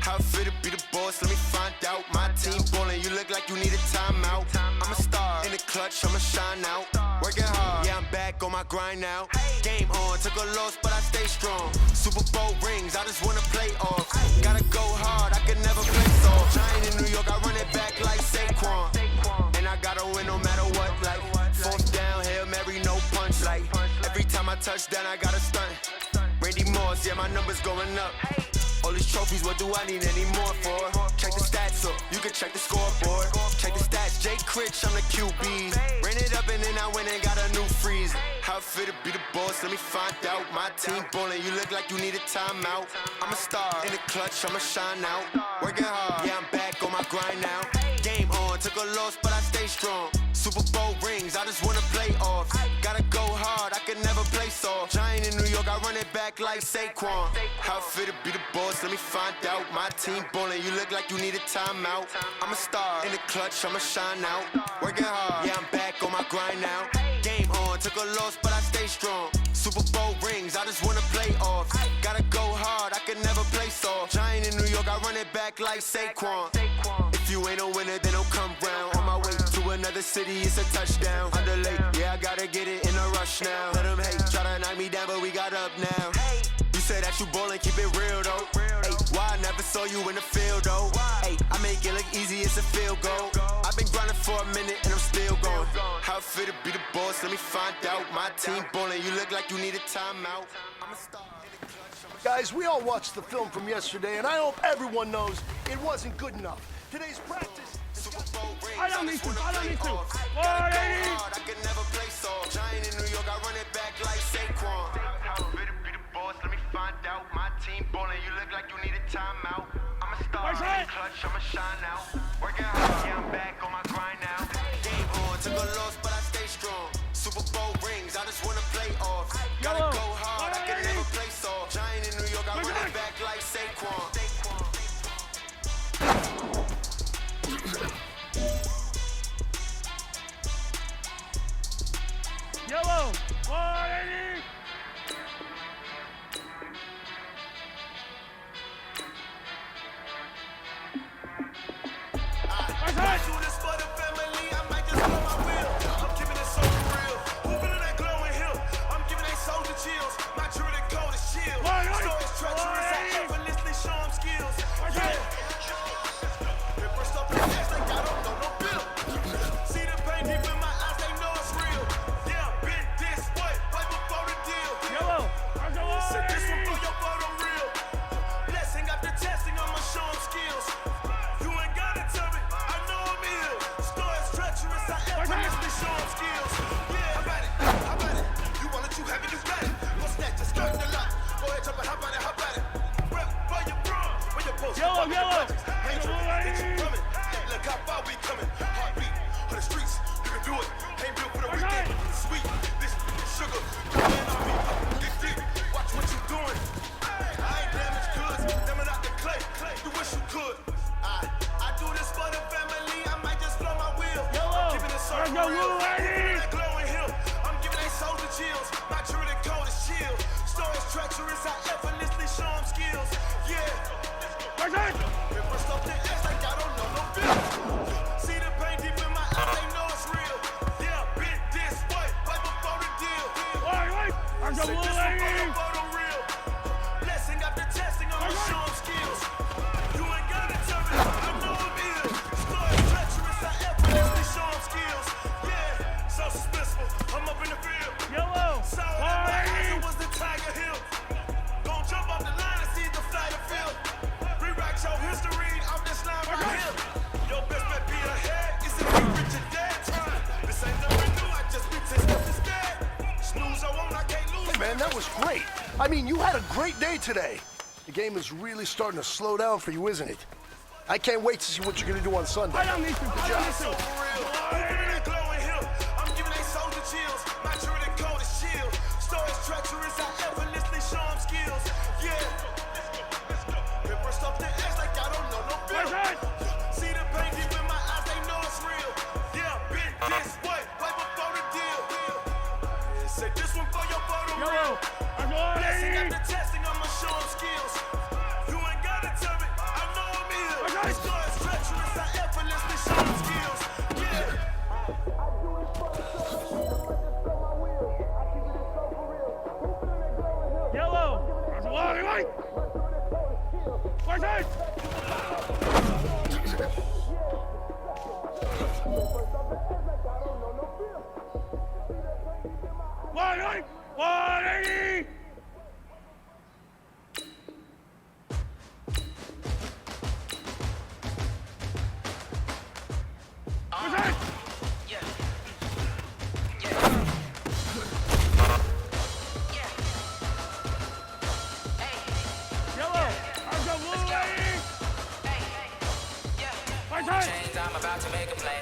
How I feel to be the boss, let me find out. My team ballin', you look like you need a timeout. I'm a star, in the clutch, I'ma shine out. Working hard, yeah, I'm back on my grind now. Game on, took a loss, but I stay strong. Super Bowl rings, I just wanna play off. Gotta go hard, I can never play soft. Giant in New York, I run it back like Saquon. And I gotta win no matter what, like fourth down, Hail Mary, no punch. Like every time I touch down, I gotta stunt. Randy Moss, yeah, my numbers going up. All these trophies, what do I need any more for? Check the stats up, you can check the scoreboard. Check the stats, Jay Critch, I'm the QB. Ran it up and then I went and got a new freeze. How I feel to be the boss, let me find out. My team ballin', you look like you need a timeout. I'm a star, in the clutch, I'ma shine out. Working hard, yeah, I'm back on my grind now. Game on, took a loss, but I stay strong. Super Bowl rings, I just wanna play off. Gotta go hard, I can never play soft. Giant in New York, I run it back like Saquon. How I feel to be the boss, let me find out. My team ballin', you look like you need a timeout. I'm a star, in the clutch, I'ma shine out. Working hard, yeah, I'm back on my grind now. Game on, took a loss, but I stay strong. Super Bowl rings, I just wanna play off. Gotta go hard, I can never play soft. Giant in New York, I run it back like Saquon. If you ain't a winner, then don't come round. On my way to another city, it's a touchdown. Underlay, yeah, I gotta get it in a rush now. Let them hate, try to knock me down, but we got up now. You said that you ballin', keep it real though. Ay, why I never saw you in the field though? Ay, I make it look easy, it's a field goal. I've been grinding for a minute and I'm still going. How I feel to be the boss, let me find out. My team ballin', you look like you need a timeout. I'm a star. Guys, we all watched the film from yesterday, and I hope everyone knows it wasn't good enough. Today's practice. I don't need to. 480. I can never play soft. Giant in New York, I run it back like Saquon. How I feel to be the boss, let me find out. My team ballin', you look like you need a timeout. I'm a star, in the clutch, I'ma shine out. Working hard, yeah, I'm back on my grind now. Game on, took a loss, but I stay strong. Super Bowl rings, I just wanna play off. Gotta go hard, I can never play soft. Giant in New York, I run it back like Saquon. Yellow, 480. I do this for the family, I might just blow my wheel. I'm keeping it so real. Hooping in that glowing hill. I'm giving they soldier chills. My Jordan code is chill. Stories treacherous, I effortlessly show them skills. Yeah. It burst up the ass like I don't know no bill. See the pain deep in my eyes, they know it's real. Yeah, been this way, right before the deal. Yellow, Set this one for your photo real. Blessing after testing, I'ma show them skills. You ain't gotta tell me, I know I'm ill. Stories treacherous, I effortlessly show them skills. Yeah, how about it? You want it, you have it, you got it. Go snatch the skirt in the lot. Go ahead, jump it, how about it? Rep for your bro, for your post. Yellow. Ain't tripping, get you coming. Look how far we coming. Heartbeat on the streets, you can do it. Ain't built for the weekend. Sweet, this sugar. Man on me, get deep. Watch what you doing. I ain't damaged goods, damn it out the clay. You wish you could. I do this for the family. I might just blow my wheel. I'm giving it so real. That glowing hill. I'm giving they soldier chills. My Jordan code is chill. Stories treacherous. I effortlessly show them skills. Yeah. It burst off the ass like I don't know no bill. See the pain deep in my eyes. They know it's real. Yeah, been this way right before the deal. Set this one for your photo real. Blessing after testing, I'ma show them skills. You ain't gotta tell me, I know I'm ill. Stories treacherous, I effortlessly show them skills. Yeah, so suspenseful, I'm up in the field. Yellow, Saw it in my eyes, it was the Tiger Hill. Gon' jump off the line and see the flight of field. Rewrite your history, I'm just lying right here. Your best bet be ahead, it's a big rich and dead time. This ain't nothing new, I just be testing instead. Snooze, I won't, I can't lose. Hey, man, that was great. I mean, you had a great day today. The game is really starting to slow down for you, isn't it? I can't wait to see what you're going to do on Sunday. I don't need to. So for real, hooping in that glowing hill. I'm giving they soldier chills. My Jordan code is chill. Stories treacherous, I effortlessly show them skills. Yeah. It burst off the ass like I don't know no bill. See the pain deep in my eyes, they know it's real. Yeah, been this way, right before the deal. Say this one for your photo real. Blessing after testing, I'ma show them skills. You ain't gotta tell me, I know Chains, I'm about to make a play.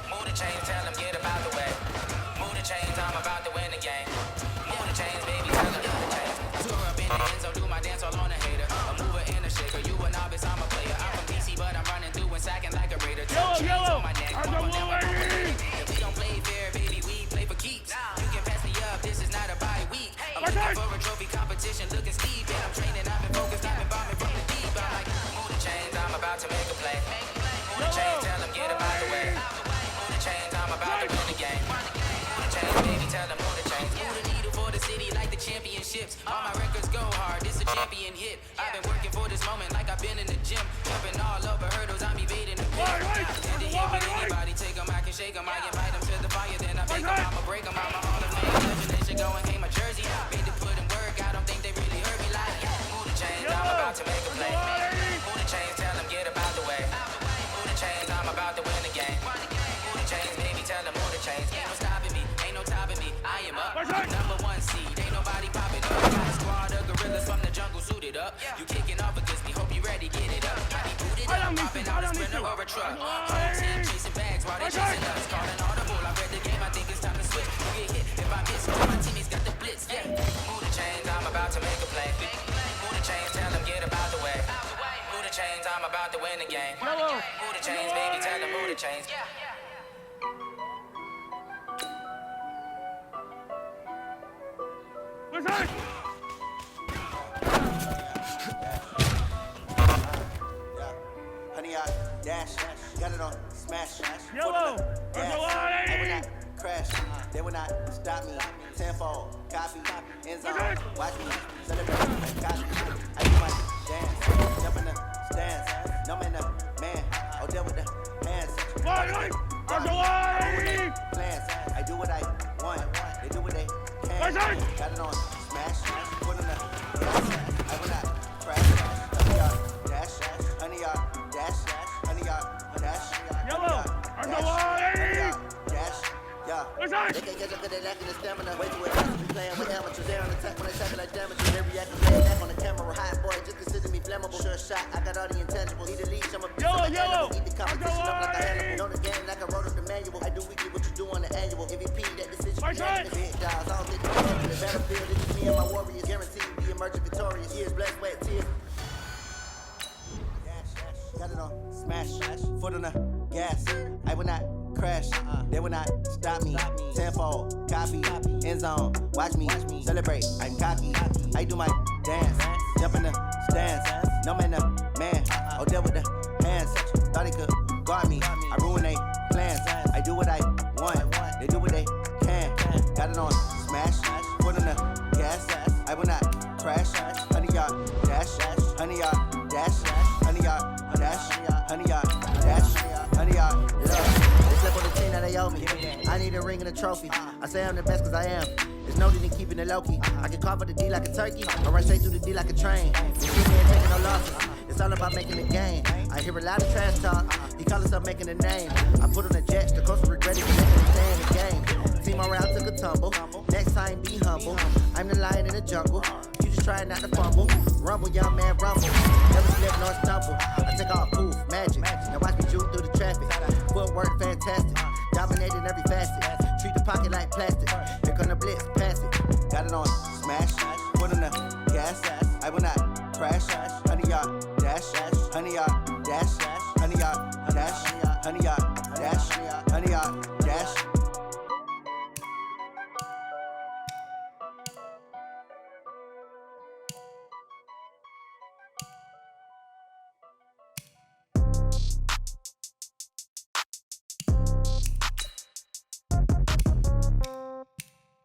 Move the chains, tell them get about the way. Move the chains, I'm about to win the game. Move the chains, baby, tell them move the chains. Tour up in the end zone, do my dance all on a hater. A mover and a shaker, you a novice, I'm a player. I'm from DC, but I'm running through and sacking like a raider. Chains on my neck, one more down, if we don't play fair, baby, we play for keeps. You can pass me up, this is not a bye week. I'm looking for a trophy competition, looking steep. And I'm training, I've been focused, I've been bombing from the deep. I'm like, move the chains, I'm about to make a play. Move the chains, tell them get about the way. Move the chains, I'm about to win the game. Move the chains, baby, tell them move the chains. Move the needle for the city like the championships. All my records go hard, this a champion hit. I've been working for this moment like I've been in the gym. Jumping all over hurdles, I'm evading the pit. And to hit with anybody, take them, I can shake them. I invite them to the fire, then I bake them. I'ma break them, I'm a Hall of Fame legend. They should go and hang my jersey. Made to put in work, I don't think they really heard me like. Move the chains, I'm about to make a play. Move the chains, tell them get about the way. Move the chains, I'm about to win the game. Move the chains, baby, tell them move the chains. Ain't no stopping me, ain't no topping me. I am up, number one seed. Ain't nobody popping up. Got a squad of gorillas from the jungle suited up. You kicking off against me, hope you ready, get it up. I be booted up, popping out a sprinter or a truck. Whole team chasing bags while they chasing us. Calling audible, I read the game, I think it's time to switch. You get hit if I miss, my teammates got the blitz. Yeah, move the chains, I'm about to make a play. Move the chains, tell them get about the way. Move the chains, I'm about to win the game. Move the chains, baby, tell them move the chains. What's that? Honey, I dash, got it on smash. Yellow, They will not crash, they will not stop me. Tenfold, copy, end zone, watch me celebrate, copy. I do my dance, jump in the stands, no man, the man, oh, deal with the hands. Plans, I do what I want, they do what they can. Got it on smash, put in the gas, I will not crash. Honey, y'all dash, honey, y'all dash, honey, y'all dash. Yellow, Dash, yeah. They can't catch up with their lack of stamina. Way too advanced, we playing with amateurs. They're on attack when they tackle like damages. They react to play back on the camera. Hot boy, just consider me flammable. Sure shot, I got all the intangibles. Need a leash, I'm a beast. Yellow. Eat the competition up like a animal. Know the game like I wrote up the manual. I do weekly what you do on the annual. MVP, that decision. Big dials, I don't think you can the battlefield. This is me and my warriors. Guaranteed we emerging victorious. Years, blood, sweat, tears. Got it on smash, foot on the gas. I will not crash, they will not stop me. Tenfold, copy, end zone, watch me celebrate. I'm cocky, I do my dance, jump in the stands. No man, the man, oh, deal with the hands. Thought he could guard me, I ruin they plans. I do what I want, they do what they can. Got it on smash, foot on the gas. I will not crash, honey, y'all dash, honey, y'all dash, honey, y'all dash, honey, y'all dash, honey, y'all love. They slept on the team that they owe me. I need a ring and a trophy. I say I'm the best cause I am. There's no need in keeping it low key. I can call for the D like a turkey. I run straight through the D like a train. You see me ain't taking no losses. It's all about making the game. I hear a lot of trash talk. He call himself making a name. I put on the jets. The coach regretted for making a stay in the game. Team around took a tumble. Next time be humble. I'm the lion in the jungle. You just trying not to fumble. Rumble, young man, rumble. Never slip nor stumble. I take off, poof, magic. Now watch me shoot through the traffic. Footwork fantastic. Dominating every facet. Treat the pocket like plastic. Here come the blitz, pass it. Got it on smash. Put in the gas. I will not crash. Honey, y'all dash. Honey, y'all dash. Honey, y'all dash. Honey, y'all dash. Honey, y'all dash.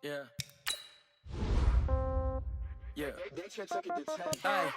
Yeah. Yeah.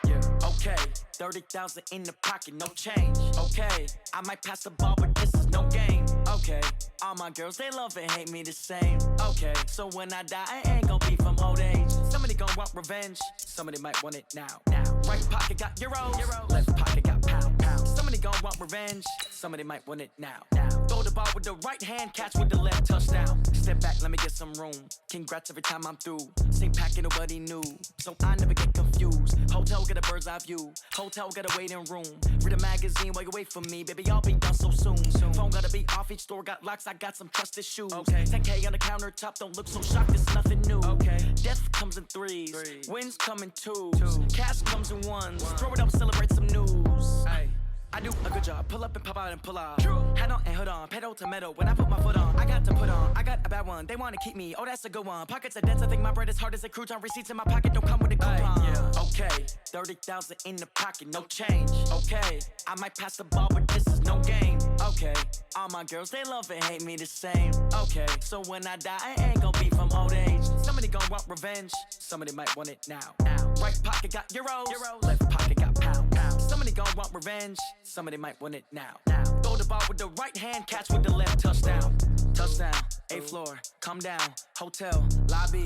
Yeah. Okay. 30,000 in the pocket, no change. Okay. I might pass the ball, but this is no game. Okay. All my girls, they love and hate me the same. Okay. So when I die, I ain't gonna be from old age. Somebody gon' want revenge. Somebody might want it now. Right pocket got euros. Left pocket got pound. Somebody gon' want revenge. Somebody might want it now. Throw the ball with the right hand, catch with the left, touchdown. Step back, let me get some room. Congrats every time I'm through. Same packet, nobody knew. So I never get confused. Hotel get a bird's eye view. Hotel get a waiting room. Read a magazine while you wait for me. Baby, I'll be done so soon. Phone gotta be off, each store got locks. I got some trusted shoes. Okay. 10K on the countertop, don't look so shocked, it's nothing new. Okay. Death comes in threes. Wins come in twos. Cash comes in ones. Throw it up, celebrate some news. Ay. I do a good job, pull up and pop out and pull off. Hat on and hood on, pedal to metal. When I put my foot on, I got to put on. I got a bad one, they wanna keep me. Oh, that's a good one. Pockets are dense, I think my bread is hard as a crouton. Receipts in my pocket don't come with a coupon. Yeah. Okay, 30,000 in the pocket, no change. Okay, I might pass the ball, but this is no game. Okay, all my girls, they love and hate me the same. Okay, so when I die, I ain't gonna be from old age. Somebody gon' want revenge, somebody might want it now. Right pocket got euros. Left pocket got pound. Somebody gon' want revenge, somebody might want it now. Throw the ball with the right hand, catch with the left, touchdown. Touchdown, 8th floor, come down, hotel, lobby.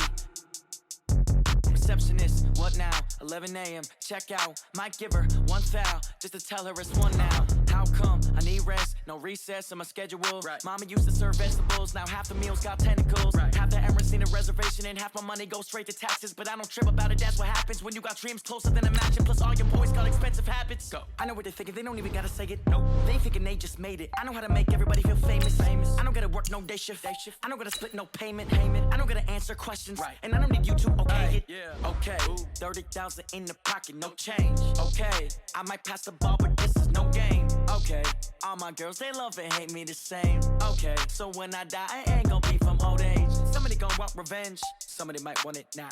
Receptionist, what now? 11 a.m., check out. Might give her one foul, just to tell her it's one now. How come? I need rest, no recess in my schedule. Right. Mama used to serve vegetables, now half the meals got tentacles. Right. Half the Emirates need a reservation and half my money goes straight to taxes. But I don't trip about it, that's what happens when you got dreams closer than a mansion. Plus all your boys got expensive habits. Go. I know what they're thinking, they don't even gotta say it. Nope. They thinking they just made it. I know how to make everybody feel famous. I don't gotta work no day shift. I don't gotta split no payment. I don't gotta answer questions. Right. And I don't need you to okay it. Yeah. Okay, 30,000 in the pocket, no change. Okay, I might pass the ball, but this is no game. Okay, all my girls, they love and hate me the same. Okay, so when I die, I ain't gonna be from old age. Somebody gon' want revenge, somebody might want it now.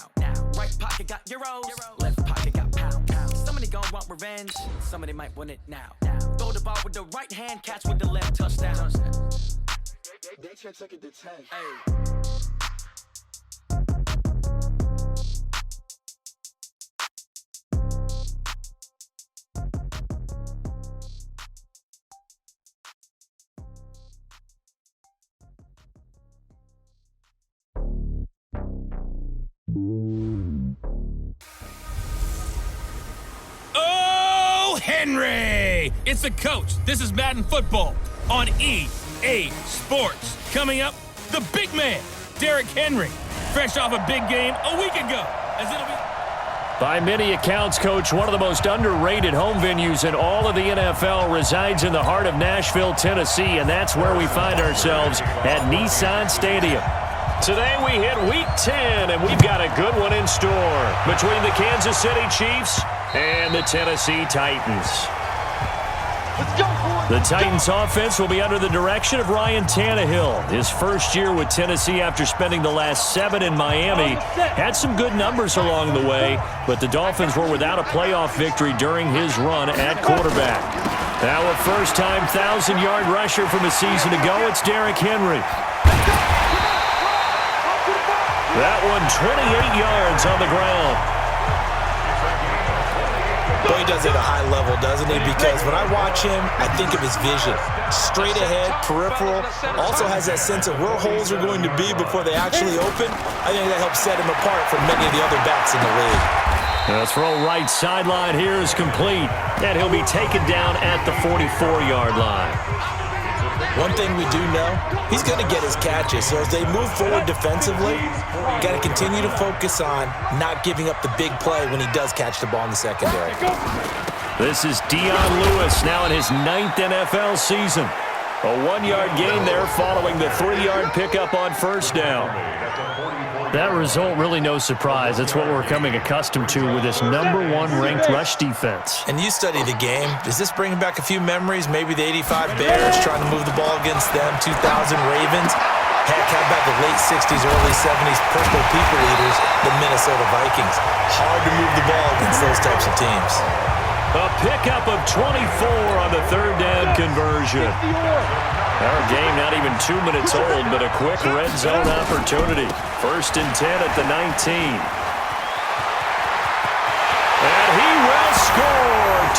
Right pocket got euros. Left pocket got pound. Somebody gon' want revenge, somebody might want it now. Throw the ball with the right hand, catch with the left, touchdown. They took it to 10. Hey. Oh, Henry! It's the coach. This is Madden Football on EA Sports. Coming up, the big man, Derrick Henry, fresh off a big game a week ago. By many accounts, Coach, one of the most underrated home venues in all of the NFL resides in the heart of Nashville, Tennessee, and that's where we find ourselves at Nissan Stadium. Today we hit Week 10, and we've got a good one in store between the Kansas City Chiefs and the Tennessee Titans. The Titans offense will be under the direction of Ryan Tannehill. His first year with Tennessee after spending the last 7 in Miami. Had some good numbers along the way, but the Dolphins were without a playoff victory during his run at quarterback. Now a first-time 1,000-yard rusher from a season ago, it's Derrick Henry. That one 28 yards on the ground. Well, he does it at a high level, doesn't he? Because when I watch him, I think of his vision. Straight ahead, peripheral, also has that sense of where holes are going to be before they actually open. I think that helps set him apart from many of the other backs in the league. The throw right sideline here is complete, and he'll be taken down at the 44-yard line. One thing we do know, he's going to get his catches. So as they move forward defensively, got to continue to focus on not giving up the big play when he does catch the ball in the secondary. This is Dion Lewis now in his 9th NFL season. A 1-yard gain there following the 3-yard pickup on first down. That result really no surprise. It's what we're coming accustomed to with this #1 ranked rush defense. And you study the game. Does this bring back a few memories? Maybe the 85 Bears trying to move the ball against them, 2000 Ravens. Heck, how about the late 60s, early 70s Purple People Eaters, the Minnesota Vikings? Hard to move the ball against those types of teams. A pickup of 24 on the 3rd down conversion. Our game not even 2 minutes old, but a quick red zone opportunity. 1st and 10 at the 19.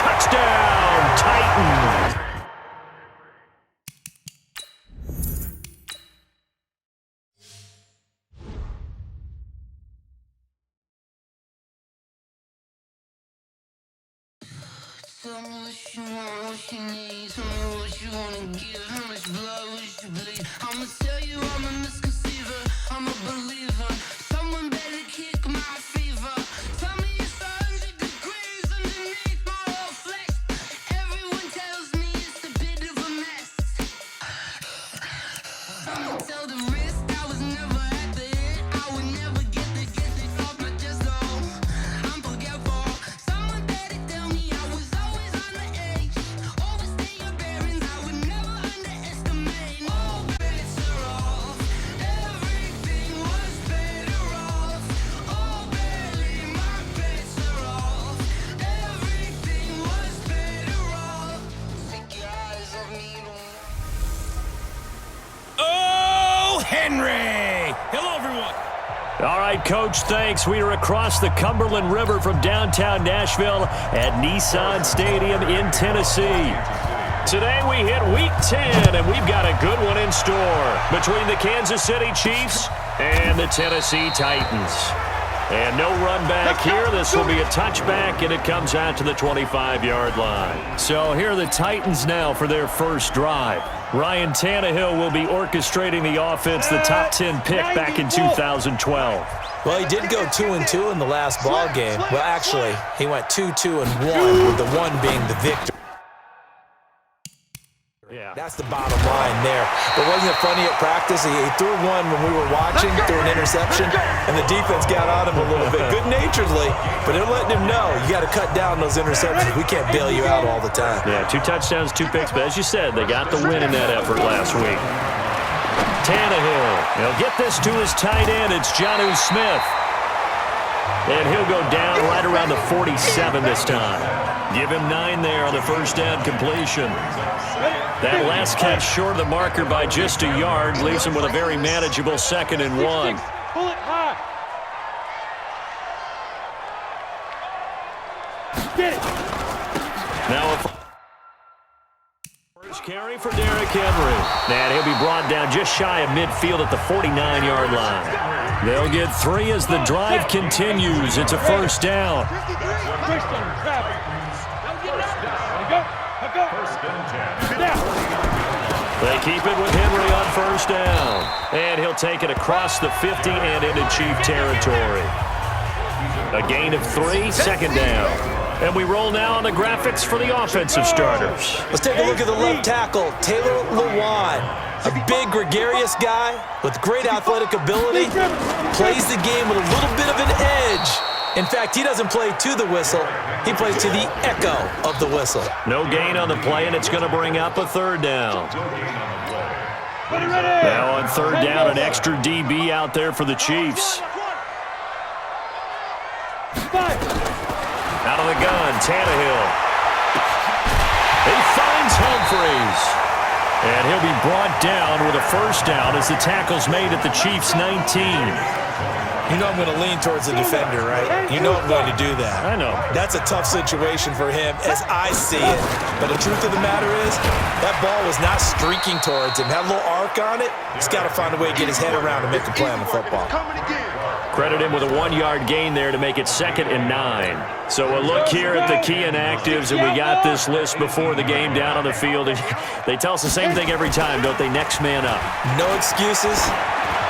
Touchdown, Titans. Tell me what you want, what you need. Tell me what you wanna give. How much blood would you bleed? I'ma tell you I'm a misconceiver. I'm a believer. Someone better kick my fever. Tell me it's 100 degrees underneath my whole flesh. Everyone tells me it's a bit of a mess. I'ma tell the risk I was never at the end. I would never get this off my chest though. I'm forgetful. Someone better tell me I was always on the edge. Overstay your bearings, I would never underestimate. All bets are off. Everything was better off. Oh, barely my bets are off. Everything was better off. Take your eyes off me. Oh, Henry! Hello, everyone. All right, Coach, thanks. We are across the Cumberland River from downtown Nashville at Nissan Stadium in Tennessee. Today we hit Week 10, and we've got a good one in store between the Kansas City Chiefs and the Tennessee Titans. And no run back here. This will be a touchback, and it comes out to the 25-yard line. So here are the Titans now for their first drive. Ryan Tannehill will be orchestrating the offense, the top 10 pick back in 2012. Well, he did go 2-2 in the last ball game. Well, actually, he went 2-2-1, with the one being the victory. Yeah. That's the bottom line there. But wasn't it funny at practice? He threw one when we were watching, threw an interception, and the defense got on him a little bit, good-naturedly. But they're letting him know, you got to cut down those interceptions. We can't bail you out all the time. Yeah, 2 touchdowns, 2 picks. But as you said, they got the win in that effort last week. Tannehill, he'll get this to his tight end. It's Jonnu Smith. And he'll go down right around the 47 this time. Give him 9 there on the first down completion. That last catch short of the marker by just a yard leaves him with a very manageable 2nd and 1. Pull it high. Get it. Now a first carry for Derrick Henry. And he'll be brought down just shy of midfield at the 49-yard line. They'll get 3 as the drive continues. It's a first down. They keep it with Henry on first down. And he'll take it across the 50 and into Chief territory. A gain of 3, 2nd down. And we roll now on the graphics for the offensive starters. Let's take a look at the left tackle, Taylor Lewan. A big, gregarious guy with great athletic ability. Plays the game with a little bit of an edge. In fact, he doesn't play to the whistle. He plays to the echo of the whistle. No gain on the play, and it's going to bring up a 3rd down. Now on 3rd down, an extra DB out there for the Chiefs. Out of the gun, Tannehill. He finds Humphries. And he'll be brought down with a first down as the tackle's made at the Chiefs' 19. You know I'm going to lean towards the defender, right? You know I'm going to do that. I know. That's a tough situation for him as I see it. But the truth of the matter is, that ball was not streaking towards him. Had a little arc on it. He's got to find a way to get his head around and make a play on the football. Credit him with a 1-yard gain there to make it 2nd and 9. So a look here at the key inactives, and we got this list before the game down on the field. They tell us the same thing every time, don't they? Next man up. No excuses.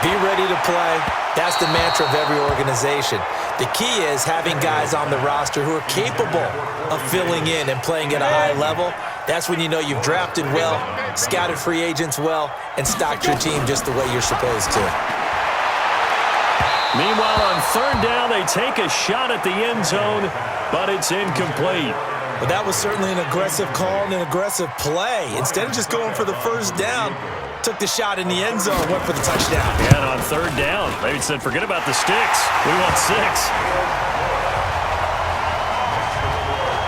Be ready to play. That's the mantra of every organization. The key is having guys on the roster who are capable of filling in and playing at a high level. That's when you know you've drafted well, scouted free agents well, and stocked your team just the way you're supposed to. Meanwhile, on 3rd down, they take a shot at the end zone, but it's incomplete. But that was certainly an aggressive call and an aggressive play. Instead of just going for the first down, took the shot in the end zone, went for the touchdown. Yeah, and on 3rd down, they said, forget about the sticks. We want 6.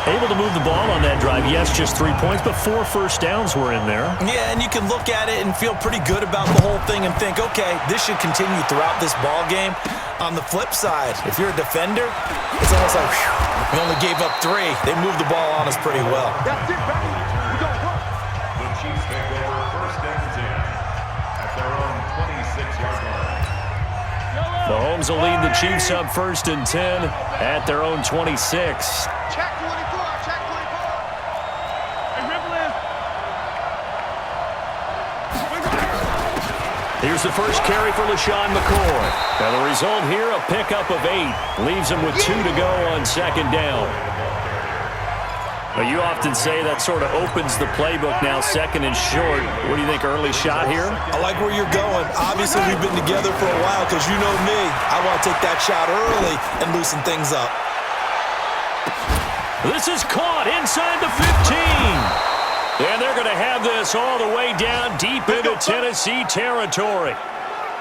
Able to move the ball on that drive. Yes, just 3 points, but 4 first downs were in there. Yeah, and you can look at it and feel pretty good about the whole thing and think, okay, this should continue throughout this ball game. On the flip side, if you're a defender, it's almost like, whew, we only gave up 3. They moved the ball on us pretty well. That's it, baby. We don't work. The Chiefs take over first and 10 at their own 26-yard line. Mahomes will lead the Chiefs up first and 10 at their own 26. Check 24. Check 24. Hey, Ripple in. Here's the first carry for LaShawn McCoy. And the result here, a pickup of 8. Leaves him with 2 to go on second down. But you often say that sort of opens the playbook now, second and short. What do you think, early shot here? I like where you're going. Obviously, we've been together for a while because you know me. I want to take that shot early and loosen things up. This is caught inside the 15. And they're going to have this all the way down deep into Tennessee territory.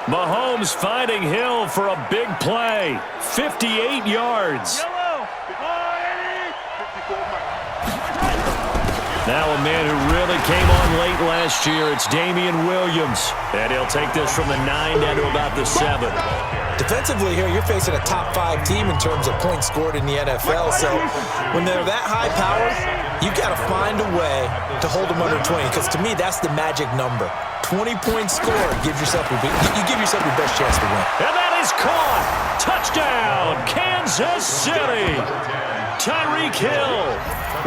Mahomes finding Hill for a big play. 58 yards. Now a man who really came on late last year, it's Damian Williams. And he'll take this from the 9 down to about the 7. Defensively here, you're facing a top 5 team in terms of points scored in the NFL. So when they're that high powered, you've got to find a way to hold them under 20. Because to me, that's the magic number. 20 points scored gives yourself you give yourself your best chance to win. And that is caught. Touchdown, Kansas City. Tyreek Hill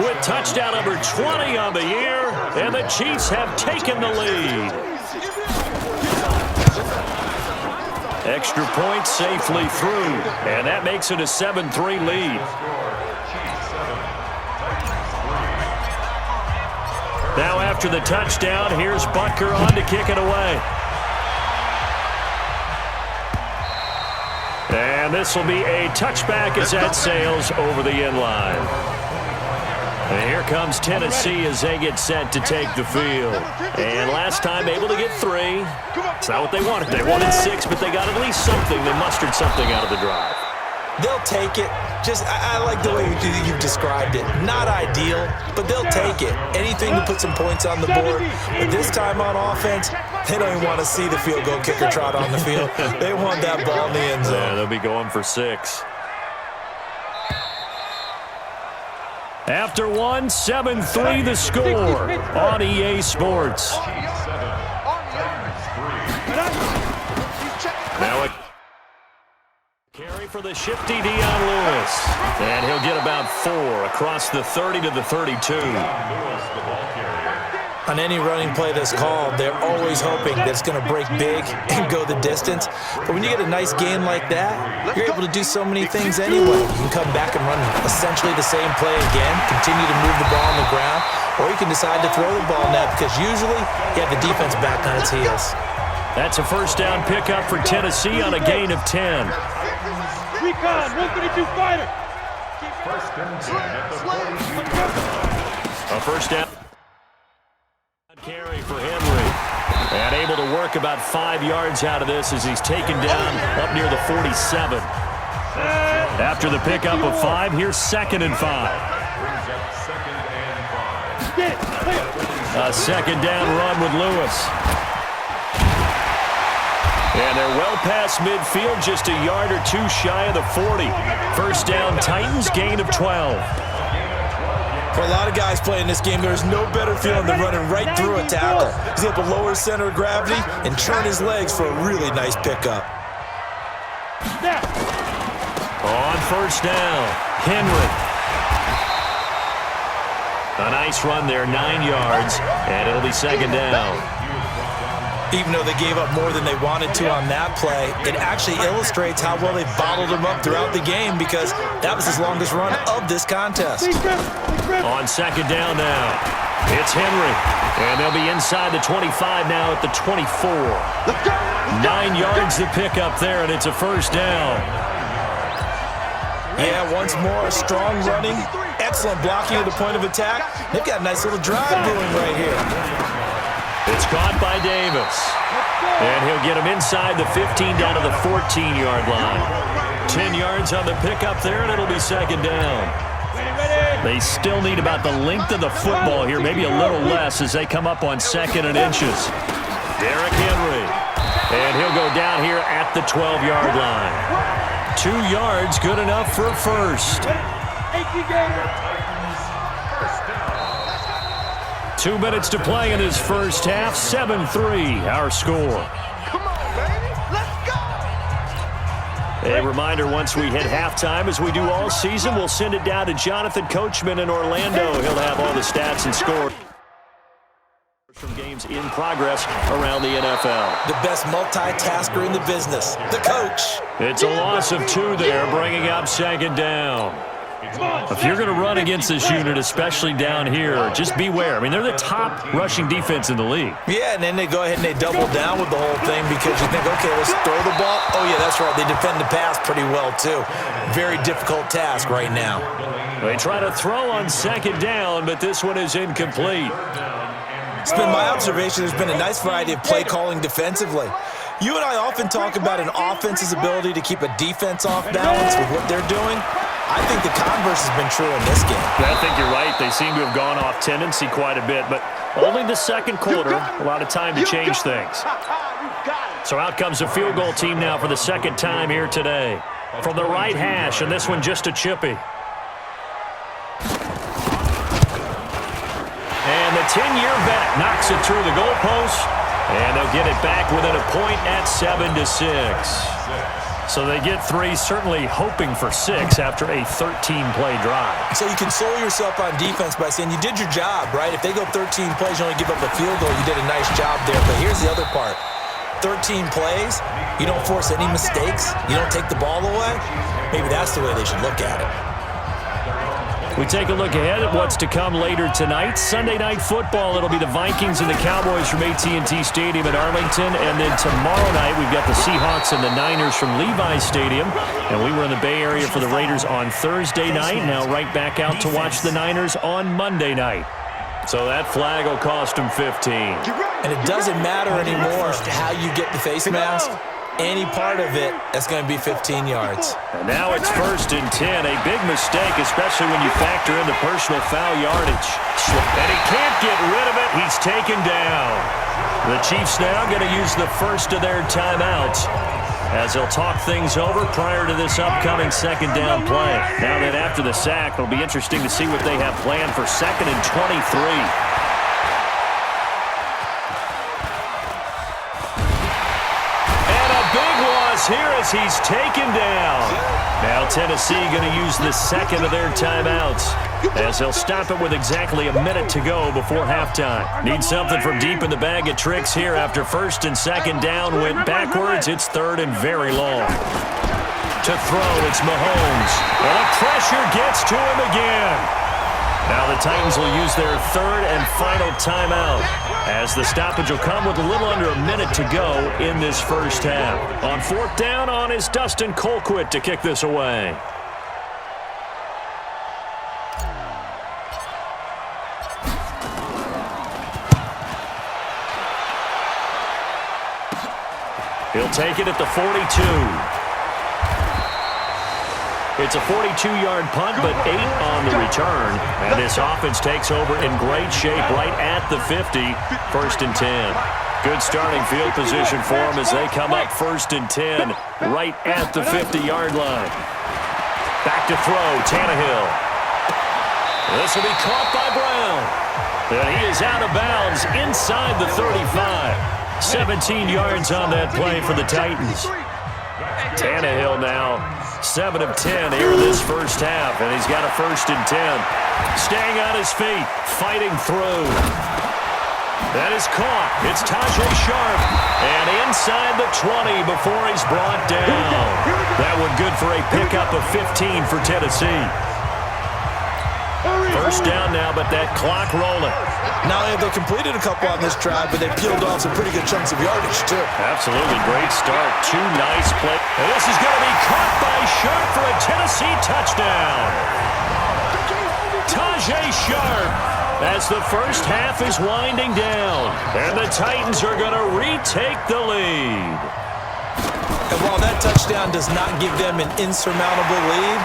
with touchdown number 20 on the year, and the Chiefs have taken the lead. Extra point safely through, and that makes it a 7-3 lead. Now after the touchdown, here's Butker on to kick it away. And this will be a touchback as that sails over the end line. And here comes Tennessee as they get set to take the field. And last time able to get 3. It's not what they wanted. They wanted 6, but they got at least something. They mustered something out of the drive. They'll take it. I like the way you've described it. Not ideal, but they'll take it. Anything to put some points on the board. But this time on offense, they don't even want to see the field goal kicker trot on the field. They want that ball in the end zone. Yeah, they'll be going for 6. After 1, 7-3 the score on EA Sports. Now a carry for the shifty Dion Lewis. And he'll get about 4 across the 30 to the 32. On any running play that's called, they're always hoping that it's going to break big and go the distance. But when you get a nice game like that, you're able to do so many things anyway. You can come back and run essentially the same play again, continue to move the ball on the ground, or you can decide to throw the ball net because usually you have the defense back on its heels. That's a first down pickup for Tennessee on a gain of 10. Recon, 132 fighter. First and 10 at the 42. A first down carry for Henry. And able to work about 5 yards out of this as he's taken down up near the 47. After the pickup of 5, here's 2nd and 5. A second down run with Lewis. And they're well past midfield, just a yard or 2 shy of the 40. First down, Titans, gain of 12. For a lot of guys playing this game, there's no better feeling than running right through a tackle. He's able to lower his center of gravity and turn his legs for a really nice pickup. On first down, Henry. A nice run there, 9 yards, and it'll be second down. Even though they gave up more than they wanted to on that play, it actually illustrates how well they bottled him up throughout the game because that was his longest run of this contest. On second down now, it's Henry. And they'll be inside the 25 now at the 24. 9 yards to pick up there, and it's a first down. Yeah, once more, strong running, excellent blocking at the point of attack. They've got a nice little drive brewing right here. It's caught by Davis. And he'll get him inside the 15 down to the 14-yard line. 10 yards on the pickup there, and it'll be second down. They still need about the length of the football here, maybe a little less as they come up on 2nd and inches. Derrick Henry. And he'll go down here at the 12-yard line. 2 yards, good enough for a first. 2 minutes to play in this first half. 7-3, our score. Come on, baby. Let's go. A reminder, once we hit halftime, as we do all season, we'll send it down to Jonathan Coachman in Orlando. He'll have all the stats and scores from games in progress around the NFL. The best multitasker in the business, the coach. It's a loss of 2 there, bringing up 2nd down. If you're going to run against this unit, especially down here, just beware. I mean, they're the top rushing defense in the league. Yeah, and then they go ahead and they double down with the whole thing because you think, okay, let's throw the ball. Oh, yeah, that's right. They defend the pass pretty well, too. Very difficult task right now. They try to throw on 2nd down, but this one is incomplete. It's been my observation there's been a nice variety of play calling defensively. You and I often talk about an offense's ability to keep a defense off balance with what they're doing. I think the converse has been true in this game. I think you're right. They seem to have gone off tendency quite a bit, but only the 2nd quarter, a lot of time to change things. So out comes a field goal team now for the 2nd time here today. From the right hash, and this one just a chippy. And the 10-year vet knocks it through the goalpost, and they'll get it back within a point at 7-6. So they get 3, certainly hoping for 6 after a 13-play drive. So you console yourself on defense by saying you did your job, right? If they go 13 plays, you only give up a field goal, you did a nice job there. But here's the other part. 13 plays, you don't force any mistakes, you don't take the ball away. Maybe that's the way they should look at it. We take a look ahead at what's to come later tonight. Sunday Night Football, it'll be the Vikings and the Cowboys from AT&T Stadium in Arlington. And then tomorrow night, we've got the Seahawks and the Niners from Levi's Stadium. And we were in the Bay Area for the Raiders on Thursday night. Now right back out to watch the Niners on Monday night. So that flag will cost them 15. And it doesn't matter anymore how you get the face mask. Any part of it, that's going to be 15 yards. And now it's 1st and 10. A big mistake, especially when you factor in the personal foul yardage. And he can't get rid of it. He's taken down. The Chiefs now going to use the first of their timeouts as they'll talk things over prior to this upcoming 2nd down play. Now that after the sack, it'll be interesting to see what they have planned for 2nd and 23. Here as he's taken down. Now Tennessee going to use the 2nd of their timeouts as they'll stop it with exactly a minute to go before halftime. Need something from deep in the bag of tricks here after 1st and 2nd down went backwards. It's 3rd and very long. To throw, it's Mahomes. And the pressure gets to him again. Now the Titans will use their 3rd and final timeout as the stoppage will come with a little under a minute to go in this first half. On 4th down on is Dustin Colquitt to kick this away. He'll take it at the 42. It's a 42-yard punt, but 8 on the return. And this offense takes over in great shape right at the 50, 1st and 10. Good starting field position for them as they come up 1st and 10 right at the 50-yard line. Back to throw, Tannehill. This will be caught by Brown. And he is out of bounds inside the 35. 17 yards on that play for the Titans. Tannehill now 7 of 10 here in this first half, and he's got a 1st and 10. Staying on his feet, fighting through. That is caught. It's Tajay Sharp, and inside the 20 before he's brought down. That one good for a pickup of 15 for Tennessee. 1st down now, but that clock rolling. Not only have they completed a couple on this drive, but they peeled off some pretty good chunks of yardage, too. Absolutely great start. 2 nice plays. And this is going to be caught by Sharp for a Tennessee touchdown. Tajay Sharp as the first half is winding down. And the Titans are going to retake the lead. And while that touchdown does not give them an insurmountable lead,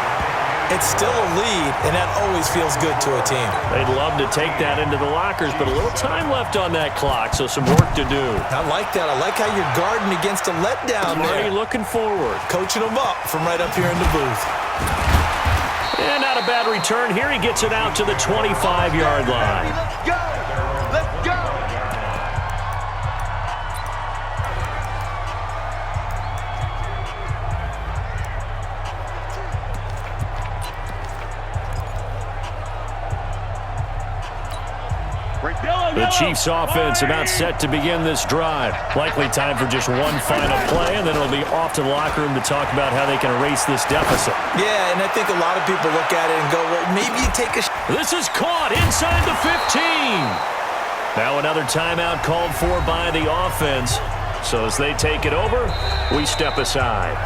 It's still a lead, and that always feels good to a team. They'd love to take that into the lockers, but a little time left on that clock, so some work to do. I like that. I like how you're guarding against a letdown Marty there. looking forward. Coaching them up from right up here in the booth. And not a bad return here. He gets it out to the 25-yard line. Let's go! Let's go! The Chiefs offense about set to begin this drive. Likely time for just one final play, and then it'll be off to the locker room to talk about how they can erase this deficit. Yeah, and I think a lot of people look at it and go, well, maybe you take a... This is caught inside the 15. Now another timeout called for by the offense. So as they take it over, we step aside.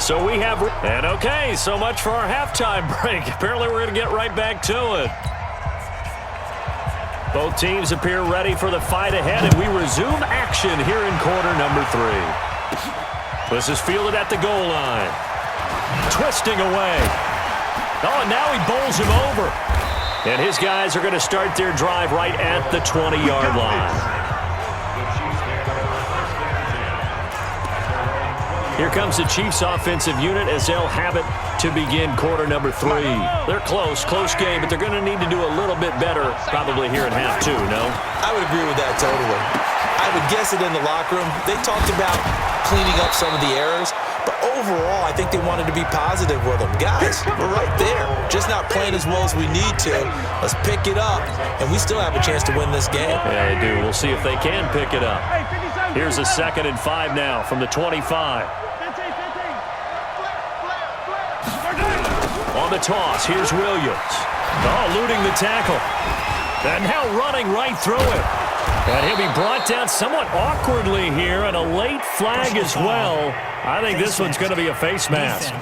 So we have... And okay, so much for our halftime break. Apparently we're going to get right back to it. Both teams appear ready for the fight ahead, and we resume action here in quarter number 3. This is fielded at the goal line. Twisting away. Oh, and now he bowls him over. And his guys are going to start their drive right at the 20-yard line. Here comes the Chiefs offensive unit as they'll have it to begin quarter number 3. They're close game, but they're going to need to do a little bit better probably here in half 2, no? I would agree with that totally. I would guess it in the locker room. They talked about cleaning up some of the errors, but overall, I think they wanted to be positive with them. Guys, we're right there. Just not playing as well as we need to. Let's pick it up, and we still have a chance to win this game. Yeah, they do. We'll see if they can pick it up. Here's a 2nd and 5 now from the 25. On the toss, here's Williams. Oh, eluding the tackle. And now running right through it. And he'll be brought down somewhat awkwardly here, and a late flag as well. I think this one's going to be a face mask.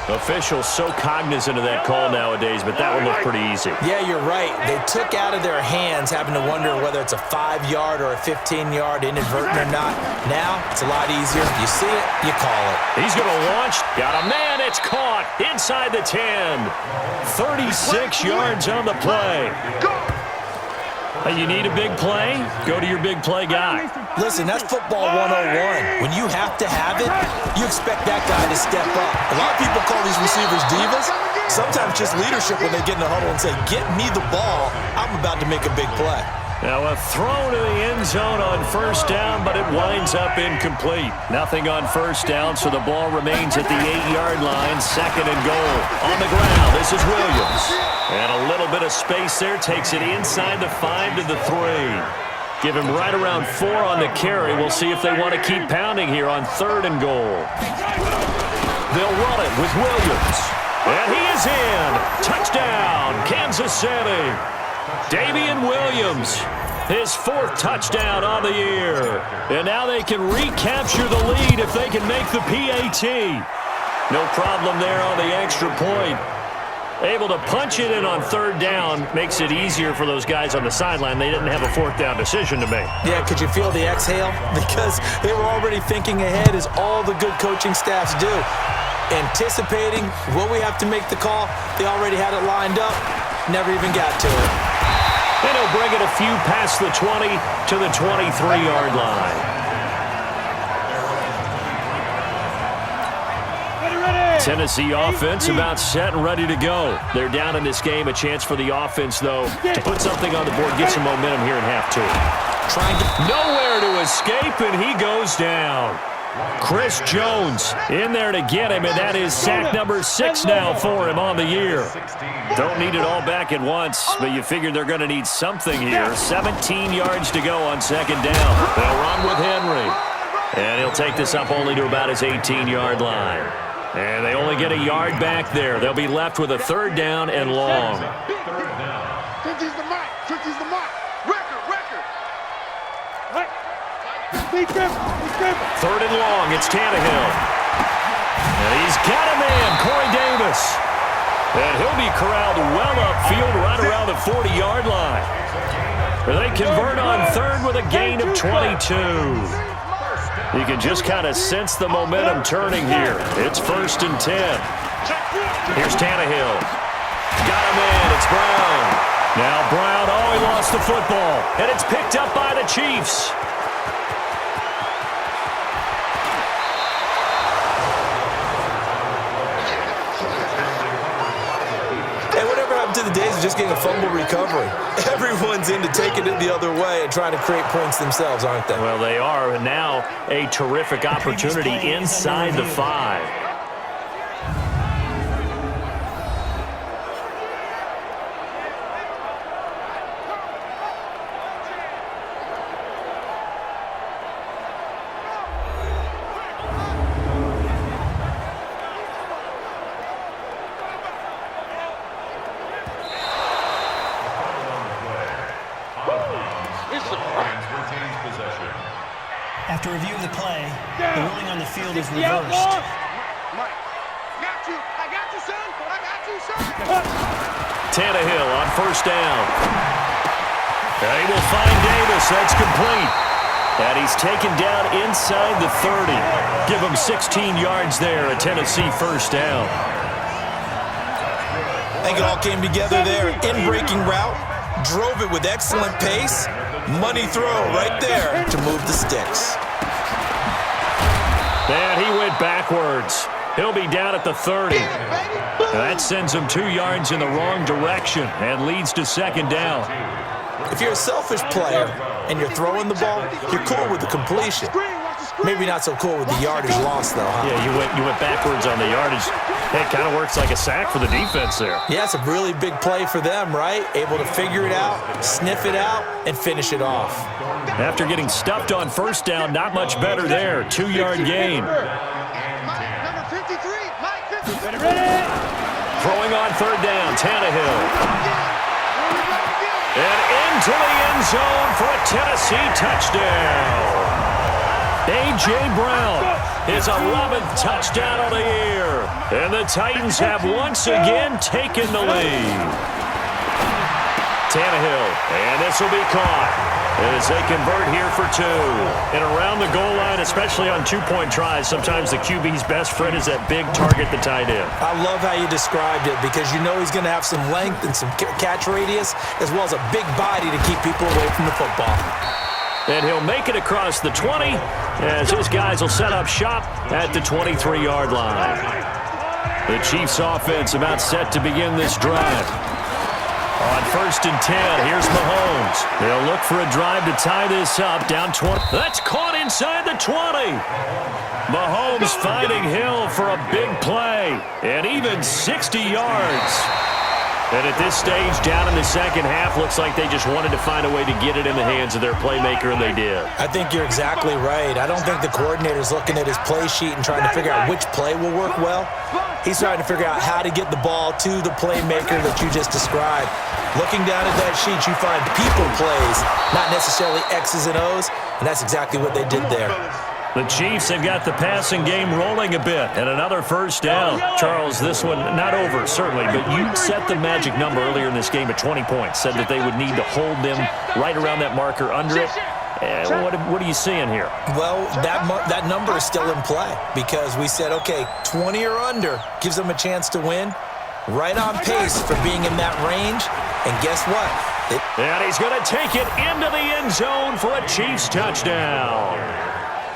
Officials so cognizant of that call nowadays, but that would look pretty easy. Yeah, you're right. They took out of their hands having to wonder whether it's a 5-yard or a 15-yard inadvertent or not. Now, it's a lot easier. You see it, you call it. He's going to launch. Got a man. It's caught inside the 10. 36 yards on the play. You need a big play? Go to your big play guy. Listen, that's football 101. When you have to have it, you expect that guy to step up. A lot of people call these receivers divas. Sometimes just leadership when they get in the huddle and say, get me the ball. I'm about to make a big play. Now a throw to the end zone on first down, but it winds up incomplete. Nothing on first down, so the ball remains at the 8-yard line. 2nd and goal. On the ground, this is Williams. And a little bit of space there. Takes it inside the 5 to the 3. Give him right around 4 on the carry. We'll see if they want to keep pounding here on 3rd and goal. They'll run it with Williams. And he is in. Touchdown, Kansas City. Damian Williams, his 4th touchdown on the year. And now they can recapture the lead if they can make the PAT. No problem there on the extra point. Able to punch it in on 3rd down makes it easier for those guys on the sideline. They didn't have a 4th down decision to make. Yeah, could you feel the exhale? Because they were already thinking ahead, as all the good coaching staffs do. Anticipating, will we have to make the call? They already had it lined up. Never even got to it. And he'll bring it a few past the 20 to the 23-yard line. Tennessee offense about set and ready to go. They're down in this game. A chance for the offense, though, to put something on the board, get some momentum here in half 2. Nowhere to escape, and he goes down. Chris Jones in there to get him, and that is sack number 6 now for him on the year. Don't need it all back at once, but you figure they're going to need something here. 17 yards to go on 2nd down. They'll run with Henry, and he'll take this up only to about his 18-yard line. And they only get a yard back there. They'll be left with a 3rd down and long. 50's the mark. 50's the mark. Record. Be careful. 3rd and long. It's Tannehill. And he's got a man, Corey Davis. And he'll be corralled well upfield right around the 40-yard line. They convert on 3rd with a gain of 22. You can just kind of sense the momentum turning here. It's 1st and 10. Here's Tannehill. Got him in. It's Brown. Now Brown, he lost the football. And it's picked up by the Chiefs. To the days of just getting a fumble recovery. Everyone's into taking it the other way and trying to create points themselves, aren't they? Well, they are. And now a terrific opportunity inside the 5. After reviewing the play, the ruling on the field is reversed. Tannehill on 1st down. They will find Davis. That's complete. And he's taken down inside the 30. Give him 16 yards there, a Tennessee 1st down. I think it all came together there. In-breaking route, drove it with excellent pace. Money throw right there to move the sticks. And he went backwards. He'll be down at the 30. That sends him 2 yards in the wrong direction and leads to 2nd down. If you're a selfish player and you're throwing the ball, you're cool with the completion. Maybe not so cool with the yardage loss, though, huh? Yeah, you went backwards on the yardage. It kind of works like a sack for the defense there. Yeah, it's a really big play for them, right? Able to figure it out, sniff it out, and finish it off. After getting stuffed on 1st down, not much better there. 2-yard gain. Number 53, Mike 53. Throwing on 3rd down, Tannehill. And into the end zone for a Tennessee touchdown. A.J. Brown, his 11th touchdown of the year. And the Titans have once again taken the lead. Tannehill, and this will be caught as they convert here for 2. And around the goal line, especially on 2-point tries, sometimes the QB's best friend is that big target, the tight end. I love how you described it because you know he's going to have some length and some catch radius as well as a big body to keep people away from the football. And he'll make it across the 20 as his guys will set up shop at the 23-yard line. The Chiefs offense about set to begin this drive. On 1st and 10, here's Mahomes. They'll look for a drive to tie this up. Down 20. That's caught inside the 20. Mahomes finding Hill for a big play. And even 60 yards. And at this stage, down in the second half, looks like they just wanted to find a way to get it in the hands of their playmaker, and they did. I think you're exactly right. I don't think the coordinator's looking at his play sheet and trying to figure out which play will work well. He's trying to figure out how to get the ball to the playmaker that you just described. Looking down at that sheet, you find people plays, not necessarily X's and O's, and that's exactly what they did there. The Chiefs have got the passing game rolling a bit, and another 1st down. Charles, this one not over, certainly, but you set the magic number earlier in this game at 20 points, said that they would need to hold them right around that marker under it. What are you seeing here? Well, that number is still in play because we said, okay, 20 or under gives them a chance to win. Right on pace for being in that range, and guess what? And he's going to take it into the end zone for a Chiefs touchdown.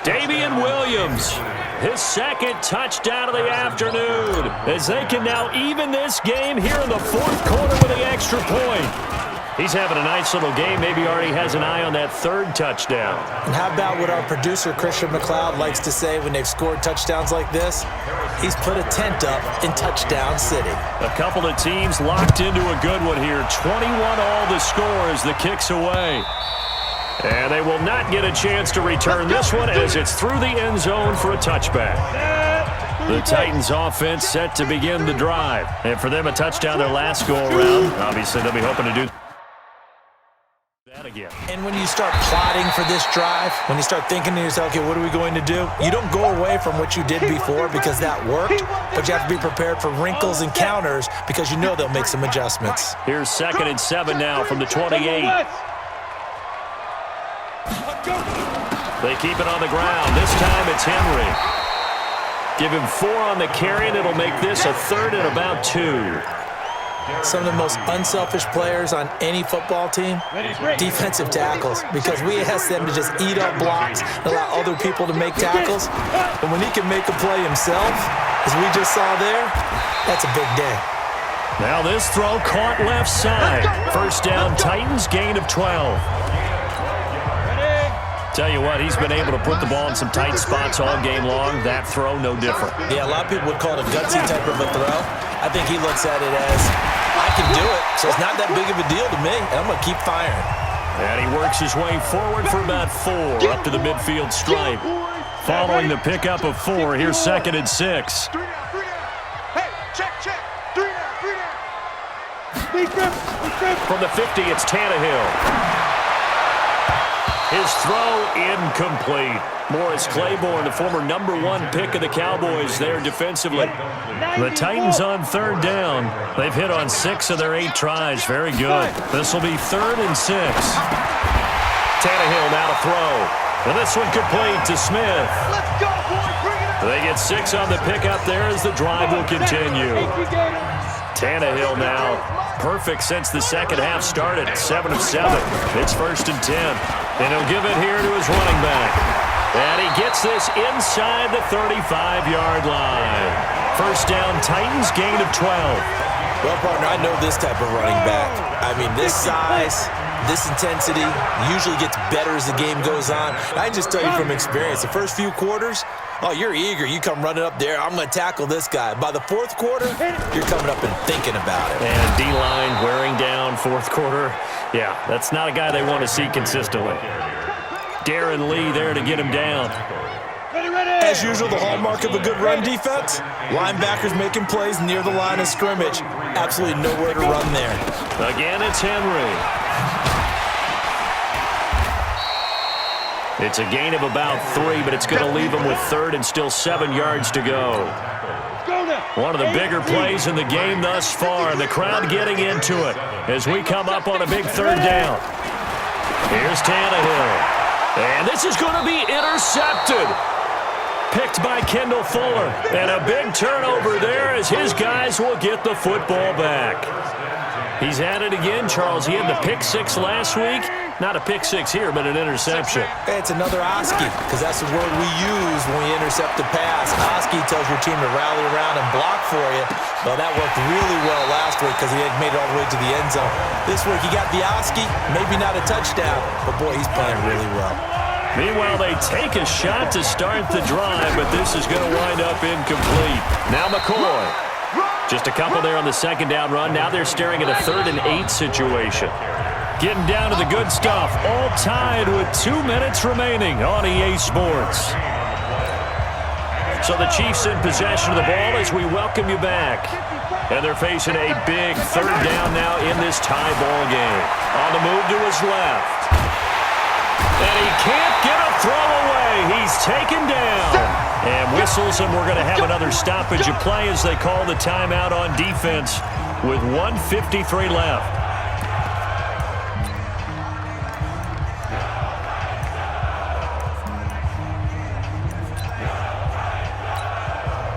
Damian Williams, his 2nd touchdown of the afternoon, as they can now even this game here in the 4th quarter with the extra point. He's having a nice little game. Maybe already has an eye on that 3rd touchdown. And how about what our producer, Christian McLeod, likes to say when they've scored touchdowns like this? He's put a tent up in Touchdown City. A couple of teams locked into a good one here. 21 all the score as the kick's away. And they will not get a chance to return this one as it's through the end zone for a touchback. The Titans offense set to begin the drive. And for them, a touchdown their last go-around. Obviously, they'll be hoping to do that again. And when you start plotting for this drive, when you start thinking to yourself, okay, what are we going to do? You don't go away from what you did before because that worked, but you have to be prepared for wrinkles and counters because you know they'll make some adjustments. Here's 2nd and 7 now from the 28. They keep it on the ground. This time it's Henry. Give him 4 on the carry, and it'll make this a 3rd and about 2. Some of the most unselfish players on any football team, defensive tackles, because we ask them to just eat up blocks and allow other people to make tackles. And when he can make a play himself, as we just saw there, that's a big day. Now this throw caught left side. First down, Titans, gain of 12. Tell you what, he's been able to put the ball in some tight spots all game long. That throw, no different. Yeah, a lot of people would call it a gutsy type of a throw. I think he looks at it as, I can do it, so it's not that big of a deal to me, and I'm going to keep firing. And he works his way forward for about 4, up to the midfield stripe. Following the pickup of 4, here's 2nd and 6. 3 down. Hey, check. 3 down. From the 50, it's Tannehill. His throw incomplete. Morris Claiborne, the former #1 pick of the Cowboys there defensively. The Titans on 3rd down. They've hit on 6 of their 8 tries. Very good. This will be 3rd and 6. Tannehill now to throw. And this one complete to Smith. Let's go, boys. Bring it up. They get 6 on the pickup there as the drive will continue. Tannehill now perfect since the second half started. 7 of 7. It's 1st and 10. And he'll give it here to his running back. And he gets this inside the 35-yard line. First down, Titans, gain of 12. Well, partner, I know this type of running back. I mean, this size, this intensity usually gets better as the game goes on. I just tell you from experience, the first few quarters, oh, you're eager. You come running up there. I'm going to tackle this guy. By the 4th quarter, you're coming up and thinking about it. And D-line wearing down 4th quarter. Yeah, that's not a guy they want to see consistently. Darren Lee there to get him down. As usual, the hallmark of a good run defense, linebackers making plays near the line of scrimmage. Absolutely nowhere to run there. Again, it's Henry. It's a gain of about 3, but it's going to leave him with 3rd and still 7 yards to go. One of the bigger plays in the game thus far, and the crowd getting into it as we come up on a big 3rd down. Here's Tannehill. And this is going to be intercepted. Picked by Kendall Fuller. And a big turnover there as his guys will get the football back. He's at it again, Charles. He had the pick 6 last week. Not a pick 6 here, but an interception. It's another Oski, because that's the word we use when we intercept a pass. Oski tells your team to rally around and block for you. Well, that worked really well last week because he had made it all the way to the end zone. This week, he got the Oski, maybe not a touchdown, but boy, he's playing really well. Meanwhile, they take a shot to start the drive, but this is going to wind up incomplete. Now McCoy. Just a couple there on the 2nd down run. Now they're staring at a 3rd and 8 situation. Getting down to the good stuff. All tied with 2 minutes remaining on EA Sports. So the Chiefs in possession of the ball as we welcome you back. And they're facing a big 3rd down now in this tie ball game. On the move to his left. And he can't get a throw away. He's taken down. And whistles, and we're going to have another stoppage of play as they call the timeout on defense with 1:53 left.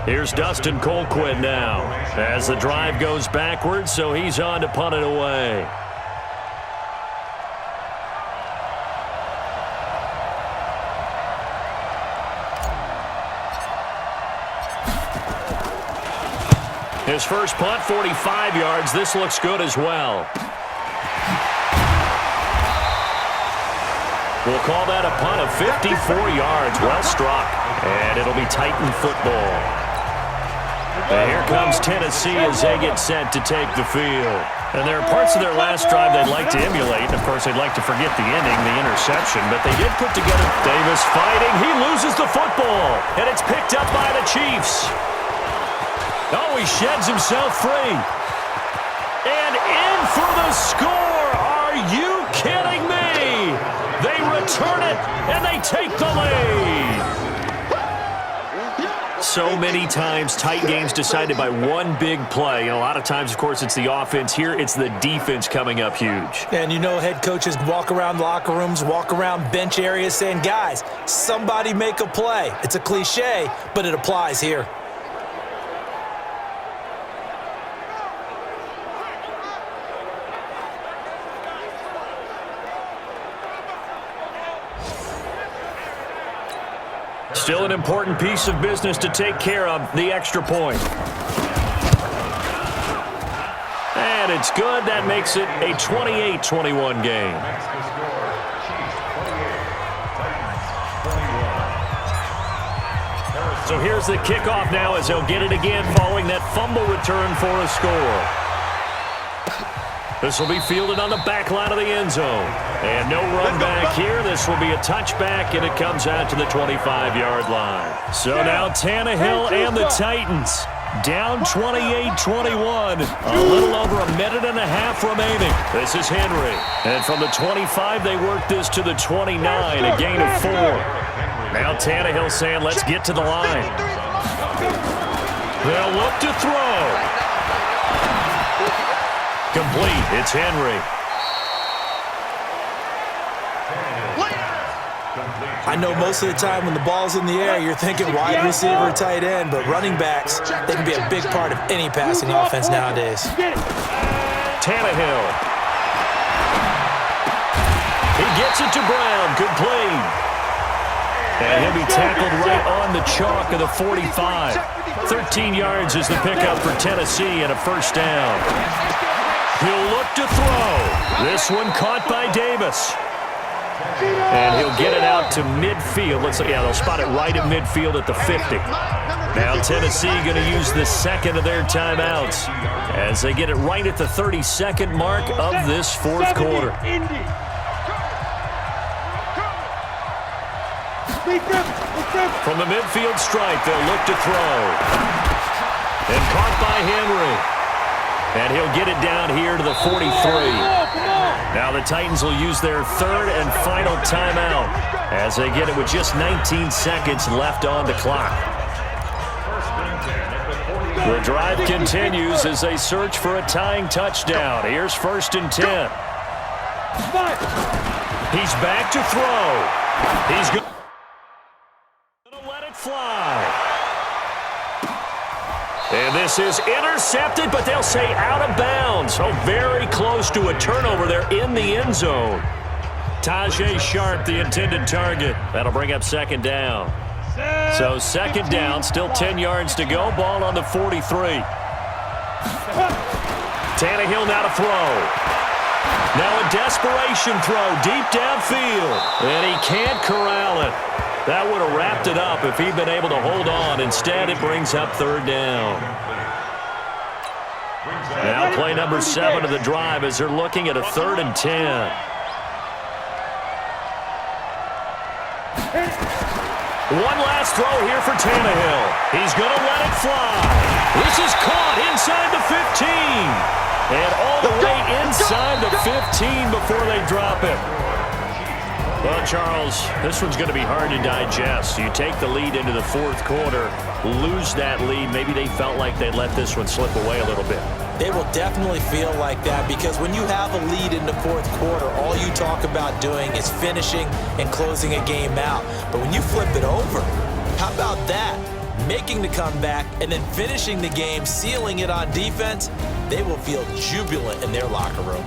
Here's Dustin Colquitt now as the drive goes backwards, so he's on to punt it away. His first punt, 45 yards. This looks good as well. We'll call that a punt of 54 yards. Well struck. And it'll be Titan football. And here comes Tennessee as they get set to take the field. And there are parts of their last drive they'd like to emulate. And, of course, they'd like to forget the ending, the interception. But they did put together Davis fighting. He loses the football. And it's picked up by the Chiefs. Oh, he sheds himself free. And in for the score. Are you kidding me? They return it, and they take the lead. so many times tight games decided by one big play. And a lot of times, of course, it's the offense. Here, it's the defense coming up huge. And you know head coaches walk around locker rooms, walk around bench areas saying, guys, somebody make a play. It's a cliche, but it applies here. Still an important piece of business to take care of, the extra point. And it's good. That makes it a 28-21 game. Next to score, Chiefs 28, Titans 21. So here's the kickoff now as they'll get it again following that fumble return for a score. This will be fielded on the back line of the end zone. And no run back here. This will be a touchback, and it comes out to the 25-yard line. So now Tannehill and the Titans down 28-21. A little over a minute and a half remaining. This is Henry. And from the 25, they work this to the 29, a gain of 4. Now Tannehill saying, let's get to the line. They'll look to throw. Complete. It's Henry. I know most of the time when the ball's in the air, you're thinking wide receiver, tight end, but running backs, they can be a big part of any passing offense nowadays. Tannehill. He gets it to Brown. Complete. And he'll be tackled right on the chalk of the 45. 13 yards is the pickup for Tennessee and a first down. He'll look to throw. This one caught by Davis. And he'll get it out to midfield. They'll spot it right at midfield at the 50. Now Tennessee going to use the second of their timeouts as they get it right at the 32nd mark of this fourth quarter. From the midfield stripe, they'll look to throw. And caught by Henry. And he'll get it down here to the 43. Now the Titans will use their third and final timeout as they get it with just 19 seconds left on the clock. The drive continues as they search for a tying touchdown. Here's 1st and 10. He's back to throw. He's going to let it fly. And this is intercepted, but they'll say out of bounds. So very close to a turnover there in the end zone. Tajay Sharp, the intended target. That'll bring up second down. So second down, still 10 yards to go. Ball on the 43. Tannehill now to throw. Now a desperation throw deep downfield. And he can't corral it. That would have wrapped it up if he'd been able to hold on. Instead, it brings up third down. Now play number 7 of the drive as they're looking at a 3rd and 10. One last throw here for Tannehill. He's going to let it fly. This is caught inside the 15. And all the way inside the 15 before they drop it. Well, Charles, this one's going to be hard to digest. You take the lead into the fourth quarter, lose that lead. Maybe they felt like they'd let this one slip away a little bit. They will definitely feel like that because when you have a lead in the fourth quarter, all you talk about doing is finishing and closing a game out. But when you flip it over, how about that? Making the comeback and then finishing the game, sealing it on defense, they will feel jubilant in their locker room.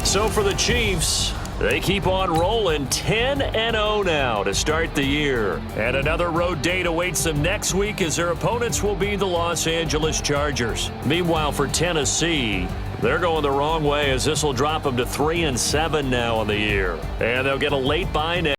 So for the Chiefs, they keep on rolling 10-0 now to start the year. And another road date awaits them next week as their opponents will be the Los Angeles Chargers. Meanwhile, for Tennessee, they're going the wrong way as this will drop them to 3-7 now on the year. And they'll get a late bye next.